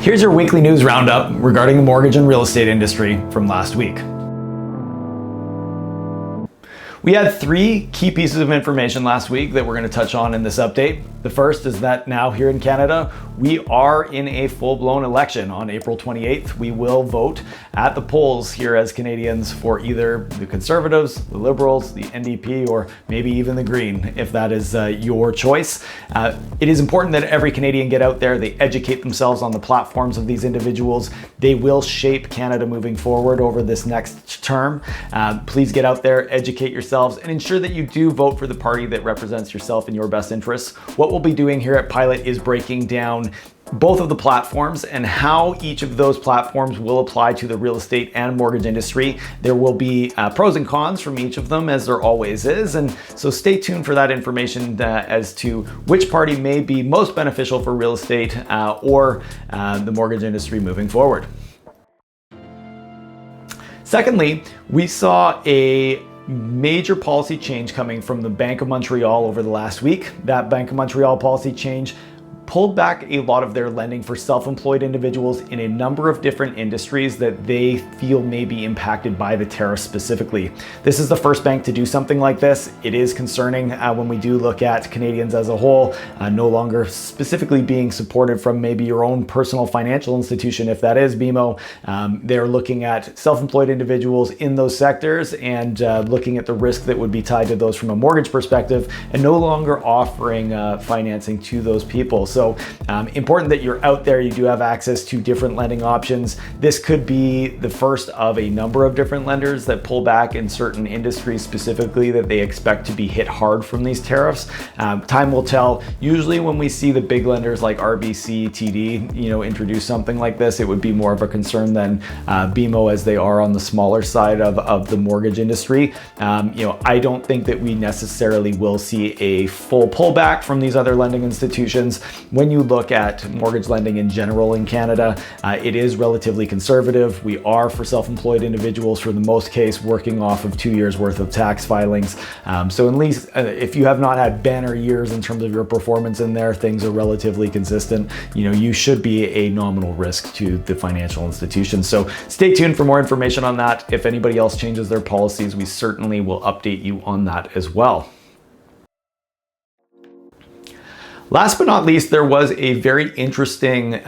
Here's your weekly news roundup regarding the mortgage and real estate industry from last week. We had three key pieces of information last week that we're going to touch on in this update. The first is that now here in Canada, we are in a full-blown election. On April 28th, we will vote at the polls here as Canadians for either the Conservatives, the Liberals, the NDP, or maybe even the Green, if that is your choice. It is important that every Canadian get out there, they educate themselves on the platforms of these individuals. They will shape Canada moving forward over this next term. Please get out there, educate yourselves, and ensure that you do vote for the party that represents yourself and your best interests. What we'll be doing here at Pilot is breaking down both of the platforms and how each of those platforms will apply to the real estate and mortgage industry. There will be pros and cons from each of them, as there always is, and so stay tuned for that information as to which party may be most beneficial for real estate or the mortgage industry moving forward. Secondly, we saw a major policy change coming from the Bank of Montreal over the last week. That Bank of Montreal policy change pulled back a lot of their lending for self-employed individuals in a number of different industries that they feel may be impacted by the tariffs specifically. This is the first bank to do something like this. It is concerning when we do look at Canadians as a whole, no longer specifically being supported from maybe your own personal financial institution, if that is BMO. They're looking at self-employed individuals in those sectors and looking at the risk that would be tied to those from a mortgage perspective and no longer offering financing to those people. So important that you're out there, you do have access to different lending options. This could be the first of a number of different lenders that pull back in certain industries specifically that they expect to be hit hard from these tariffs. Time will tell. Usually when we see the big lenders like RBC, TD, introduce something like this, it would be more of a concern than BMO, as they are on the smaller side of the mortgage industry. I don't think that we necessarily will see a full pullback from these other lending institutions. When you look at mortgage lending in general in Canada, it is relatively conservative. We are, for self-employed individuals, for the most case, working off of 2 years worth of tax filings. So at least if you have not had banner years in terms of your performance in there, things are relatively consistent. You should be a nominal risk to the financial institutions. So stay tuned for more information on that. If anybody else changes their policies, we certainly will update you on that as well. Last but not least, there was a very interesting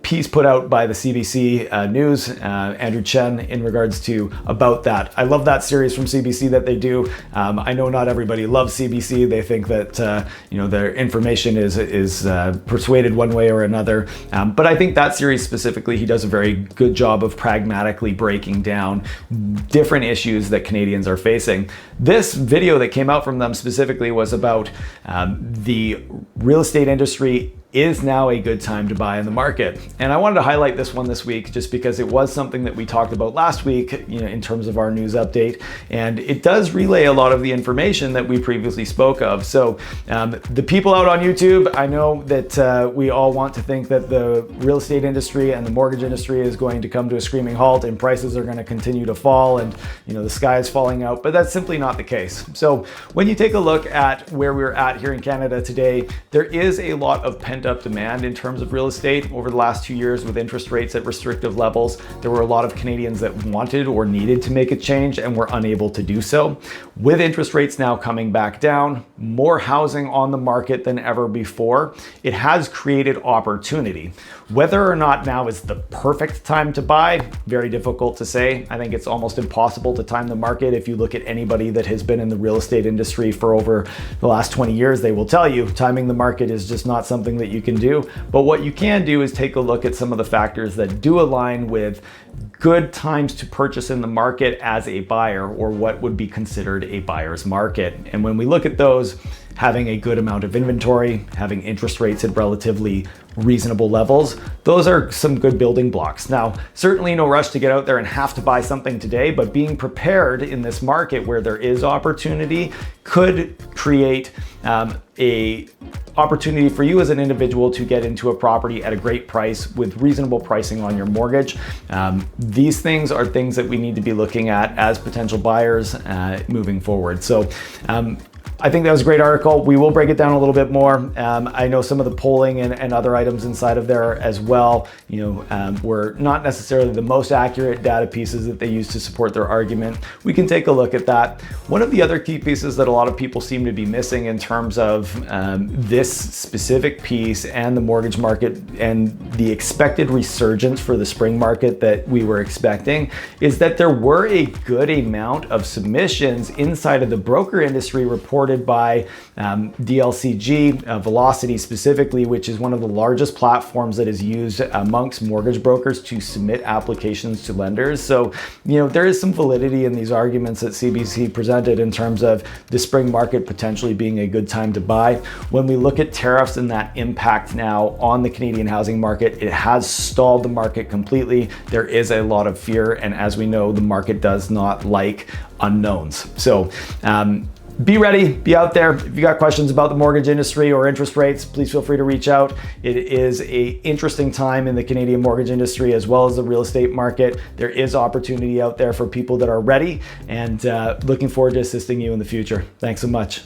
piece put out by the CBC News, Andrew Chen, in regards to About That. I love that series from CBC that they do. I know not everybody loves CBC. They think that their information is persuaded one way or another. But I think that series specifically, he does a very good job of pragmatically breaking down different issues that Canadians are facing. This video that came out from them specifically was about the real estate industry. Is now a good time to buy in the market? And I wanted to highlight this one this week just because it was something that we talked about last week, in terms of our news update, and it does relay a lot of the information that we previously spoke of. So the people out on YouTube, I know that we all want to think that the real estate industry and the mortgage industry is going to come to a screaming halt and prices are going to continue to fall and the sky is falling out, but that's simply not the case. So when you take a look at where we're at here in Canada today, there is a lot of pent-up demand in terms of real estate. Over the last 2 years, with interest rates at restrictive levels, there were a lot of Canadians that wanted or needed to make a change and were unable to do so. With interest rates now coming back down, more housing on the market than ever before, it has created opportunity. Whether or not now is the perfect time to buy, very difficult to say. I think it's almost impossible to time the market. If you look at anybody that has been in the real estate industry for over the last 20 years, they will tell you timing the market is just not something that you can do. But what you can do is take a look at some of the factors that do align with good times to purchase in the market as a buyer, or what would be considered a buyer's market. And when we look at those, having a good amount of inventory, having interest rates at relatively reasonable levels, those are some good building blocks. Now, certainly no rush to get out there and have to buy something today, but being prepared in this market where there is opportunity could create a opportunity for you as an individual to get into a property at a great price with reasonable pricing on your mortgage. These things are things that we need to be looking at as potential buyers moving forward. So I think that was a great article. We will break it down a little bit more. I know some of the polling and other items inside of there as well, were not necessarily the most accurate data pieces that they use to support their argument. We can take a look at that. One of the other key pieces that a lot of people seem to be missing in terms of this specific piece and the mortgage market and the expected resurgence for the spring market that we were expecting is that there were a good amount of submissions inside of the broker industry reported by DLCG, Velocity specifically, which is one of the largest platforms that is used amongst mortgage brokers to submit applications to lenders. So, there is some validity in these arguments that CBC presented in terms of the spring market potentially being a good time to buy. When we look at tariffs and that impact now on the Canadian housing market, it has stalled the market completely. There is a lot of fear, and as we know, the market does not like unknowns. So be ready, be out there. If you got questions about the mortgage industry or interest rates, please feel free to reach out. It is an interesting time in the Canadian mortgage industry as well as the real estate market. There is opportunity out there for people that are ready, and looking forward to assisting you in the future. Thanks so much.